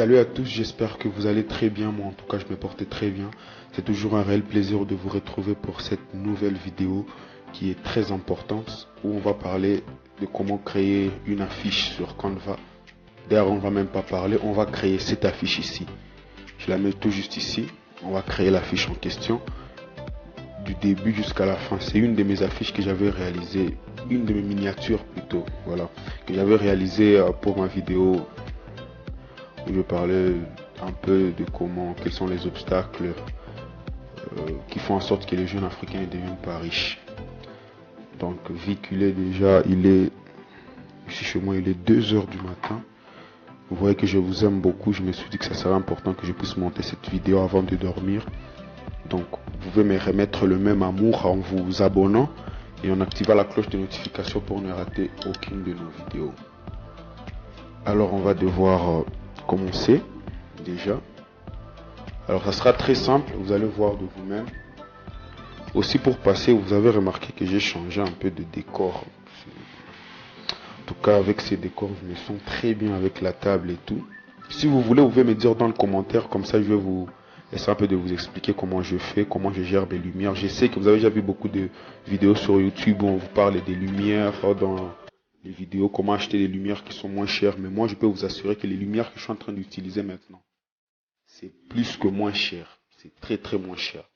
Salut à tous, j'espère que vous allez très bien. Moi en tout cas je me portais très bien. C'est toujours un réel plaisir de vous retrouver pour cette nouvelle vidéo qui est très importante, où on va parler de comment créer une affiche sur Canva. D'ailleurs on va même pas parler, on va créer cette affiche ici. Je la mets tout juste ici. On va créer l'affiche en question du début jusqu'à la fin. C'est une de mes affiches que j'avais réalisée, une de mes miniatures plutôt, voilà, que j'avais réalisée pour ma vidéo où je parlais un peu de quels sont les obstacles qui font en sorte que les jeunes africains ne deviennent pas riches. Donc véhiculé déjà, ici chez moi, il est 2 heures du matin. Vous voyez que je vous aime beaucoup. Je me suis dit que ça serait important que je puisse monter cette vidéo avant de dormir. Donc vous pouvez me remettre le même amour en vous abonnant et en activant la cloche de notification pour ne rater aucune de nos vidéos. Alors on va devoir commencer déjà. Alors ça sera très simple, vous allez voir de vous-même. Aussi pour passer, vous avez remarqué que j'ai changé un peu de décor. En tout cas avec ces décors, je me sens très bien avec la table et tout. Si vous voulez, vous pouvez me dire dans le commentaire, comme ça je vais vous essayer un peu de vous expliquer comment je fais, comment je gère mes lumières. Je sais que vous avez déjà vu beaucoup de vidéos sur YouTube où on vous parle des lumières dans les vidéos, comment acheter des lumières qui sont moins chères. Mais moi je peux vous assurer que les lumières que je suis en train d'utiliser maintenant, c'est plus que moins cher. C'est très très moins cher.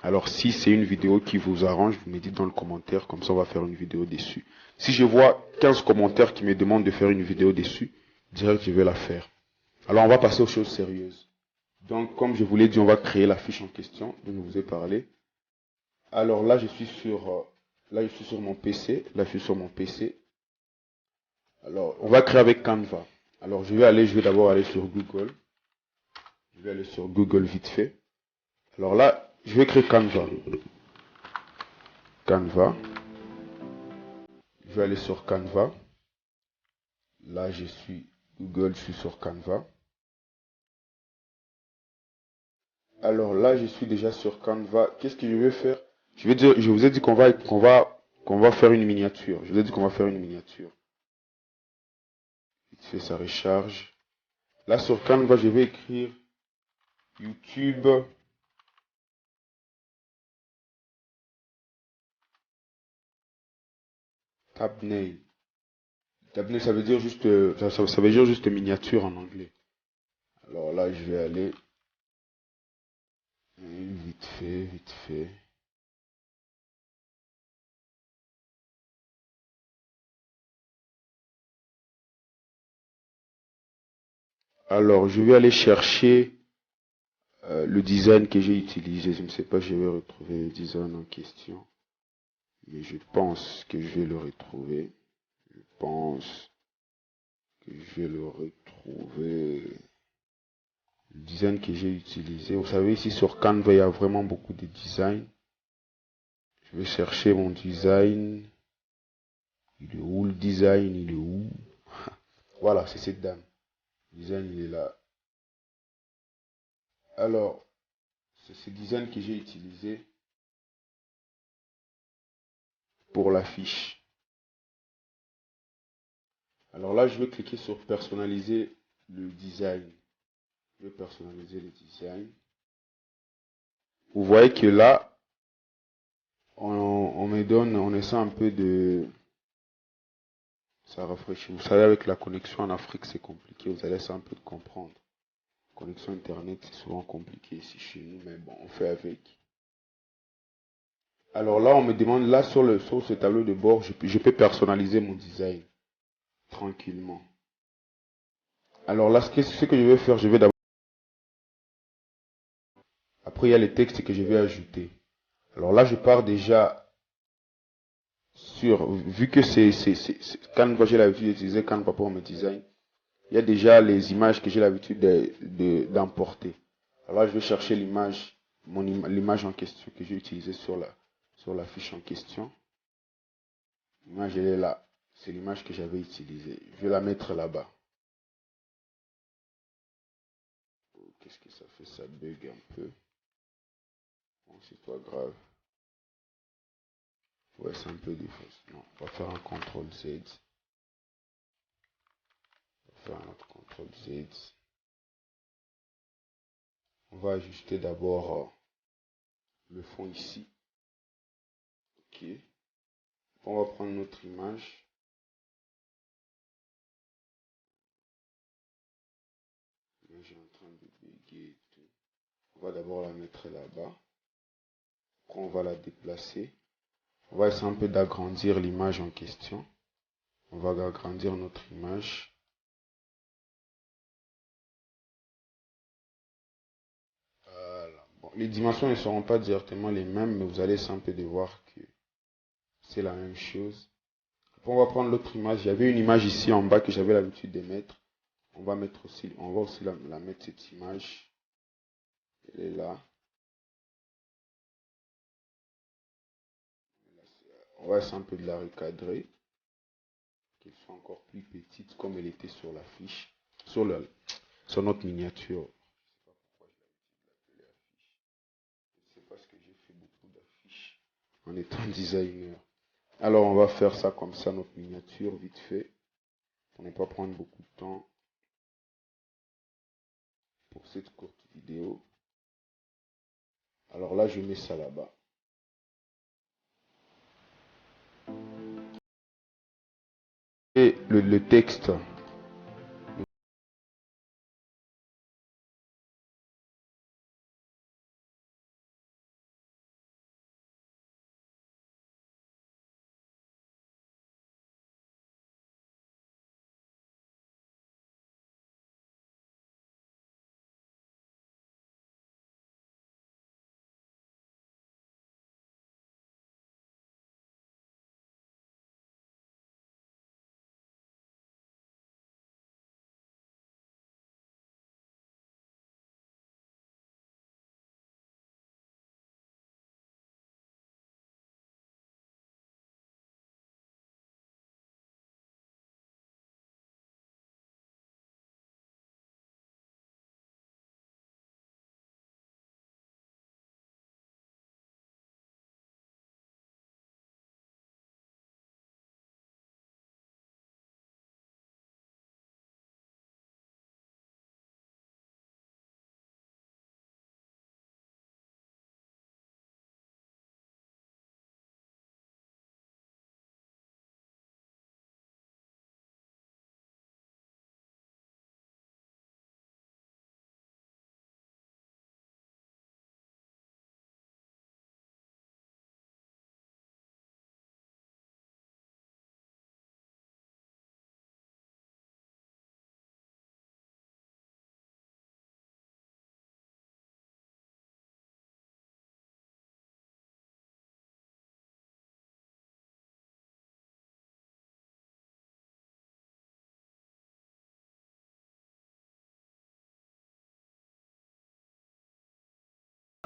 Alors si c'est une vidéo qui vous arrange, vous me dites dans le commentaire, comme ça on va faire une vidéo dessus. Si je vois 15 commentaires qui me demandent de faire une vidéo dessus, direct je vais la faire. Alors on va passer aux choses sérieuses. Donc comme je vous l'ai dit, on va créer la fiche en question dont je vous ai parlé. Alors là je suis sur mon PC. Là je suis sur mon PC. Alors on va créer avec Canva. Alors je vais d'abord aller sur Google. Je vais aller sur Google vite fait. Alors là, je vais créer Canva. Canva. Je vais aller sur Canva. Là, je suis Google, je suis sur Canva. Alors là, je suis déjà sur Canva. Qu'est-ce que je vais faire? Je vous ai dit qu'on va faire une miniature. Je vous ai dit qu'on va faire une miniature. Vite fait, ça recharge. Là, sur Canva, je vais écrire YouTube. Thumbnail. Thumbnail, ça veut dire juste, ça veut dire juste miniature en anglais. Alors là, je vais aller vite fait, vite fait. Alors, je vais aller chercher le design que j'ai utilisé. Je ne sais pas, je vais retrouver le design en question. Mais je pense que je vais le retrouver. Je pense que je vais le retrouver. Le design que j'ai utilisé. Vous savez, ici sur Canva, il y a vraiment beaucoup de designs. Je vais chercher mon design. Il est où le design? Il est où? Voilà, c'est cette dame. Le design, il est là. Alors, c'est ce design que j'ai utilisé pour l'affiche. Alors là, je vais cliquer sur personnaliser le design. Je vais personnaliser le design. Vous voyez que là, on essaie un peu de... Ça rafraîchit. Vous savez, avec la connexion en Afrique, c'est compliqué. Vous allez essayer un peu de comprendre. Connexion Internet, c'est souvent compliqué ici chez nous, mais bon, on fait avec. Alors là, on me demande, là, sur ce tableau de bord, je peux personnaliser mon design tranquillement. Alors là, ce que je vais faire, je vais d'abord... Après, il y a les textes que je vais ajouter. Alors là, je pars déjà vu que Canva, j'ai l'habitude d'utiliser Canva pour mes designs, il y a déjà les images que j'ai l'habitude d'importer. Alors là, je vais chercher l'image en question que j'ai utilisée sur la fiche en question. L'image, elle est là. C'est l'image que j'avais utilisée. Je vais la mettre là-bas. Qu'est-ce que ça fait? Ça bug un peu. Bon, c'est pas grave. Ouais, c'est un peu difficile. Non, on va faire un CTRL Z. On va faire un autre CTRL Z. On va ajuster d'abord le fond ici. Ok. On va prendre notre image. L'image est en train de bégayer et tout. On va d'abord la mettre là-bas. Après, on va la déplacer. On va essayer un peu d'agrandir l'image en question. On va agrandir notre image. Voilà. Bon, les dimensions ne seront pas directement les mêmes, mais vous allez essayer un peu de voir que c'est la même chose. Après, on va prendre l'autre image. Il y avait une image ici en bas que j'avais l'habitude de mettre. On va aussi la mettre cette image. Elle est là. On va essayer un peu de la recadrer. Qu'elle soit encore plus petite comme elle était sur la fiche. Sur notre miniature. Je ne sais pas ce que j'ai fait beaucoup d'affiches en étant designer. Alors on va faire ça comme ça, notre miniature, vite fait. Pour ne pas prendre beaucoup de temps pour cette courte vidéo. Alors là, je mets ça là-bas. Et le texte.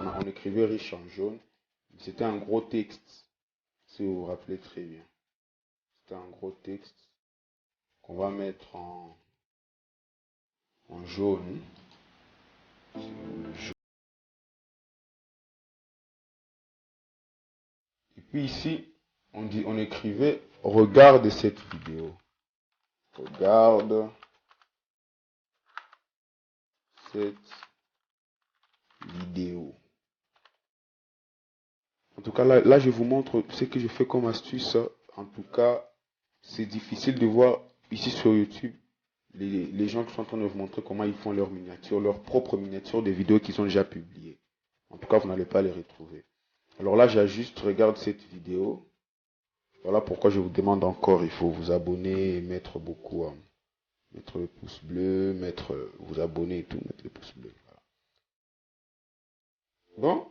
On écrivait riche en jaune. C'était un gros texte, si vous vous rappelez très bien. C'était un gros texte qu'on va mettre en jaune. Et puis ici, on écrivait regarde cette vidéo. Regarde cette vidéo. En tout cas, là, je vous montre ce que je fais comme astuce. En tout cas, c'est difficile de voir ici sur YouTube les gens qui sont en train de vous montrer comment ils font leurs miniatures, leurs propres miniatures des vidéos qu'ils ont déjà publiées. En tout cas, vous n'allez pas les retrouver. Alors là, j'ajuste, regarde cette vidéo. Voilà pourquoi je vous demande encore, il faut vous abonner et mettre beaucoup, mettre le pouce bleu, vous abonner et tout, mettre le pouce bleu. Voilà. Bon,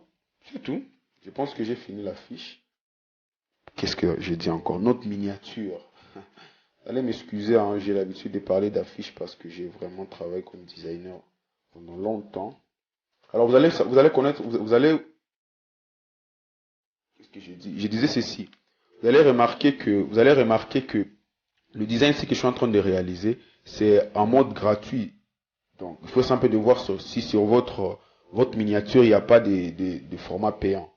c'est tout. Je pense que j'ai fini la fiche. Qu'est-ce que j'ai dit encore? Notre miniature. Allez m'excuser, hein, j'ai l'habitude de parler d'affiches parce que j'ai vraiment travaillé comme designer pendant longtemps. Alors vous allez connaître, vous allez, qu'est-ce que j'ai dit? Je disais ceci. Vous allez remarquer que le design que je suis en train de réaliser, c'est en mode gratuit. Donc il faut simplement de voir si sur votre miniature il n'y a pas de format payant.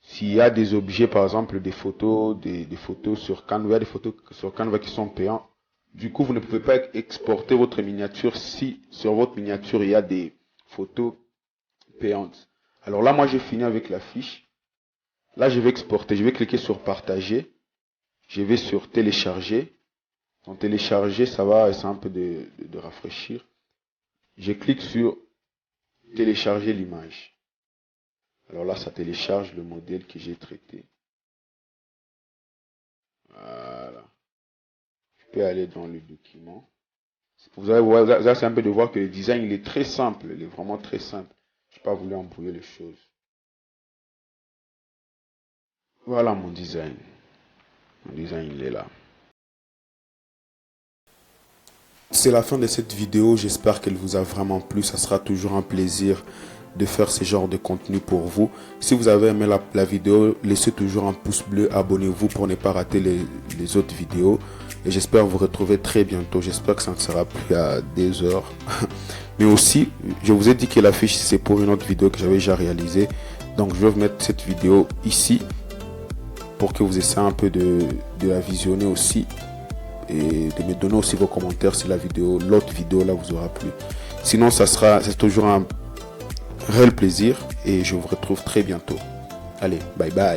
S'il y a des objets, par exemple des photos, des photos sur Canva, il y a des photos sur Canva qui sont payantes. Du coup, vous ne pouvez pas exporter votre miniature si sur votre miniature il y a des photos payante. Alors là, moi, j'ai fini avec la fiche. Là, je vais exporter. Je vais cliquer sur partager. Je vais sur télécharger. Donc télécharger, ça va essayer un peu de rafraîchir. Je clique sur télécharger l'image. Alors là, ça télécharge le modèle que j'ai traité. Voilà. Je peux aller dans le document. Vous allez voir, là, c'est un peu de voir que le design, il est très simple. Il est vraiment très simple. Je n'ai pas voulu embrouiller les choses. Voilà mon design. Mon design, il est là. C'est la fin de cette vidéo. J'espère qu'elle vous a vraiment plu. Ça sera toujours un plaisir de faire ce genre de contenu pour vous. Si vous avez aimé la vidéo, laissez toujours un pouce bleu, abonnez-vous pour ne pas rater les autres vidéos. Et j'espère vous retrouver très bientôt. J'espère que ça ne sera plus à des heures. Mais aussi, je vous ai dit que la fiche, c'est pour une autre vidéo que j'avais déjà réalisée. Donc je vais vous mettre cette vidéo ici pour que vous essayez un peu de la visionner aussi. Et de me donner aussi vos commentaires si l'autre vidéo là vous aura plu. Sinon, c'est toujours un réel plaisir et je vous retrouve très bientôt. Allez, bye bye.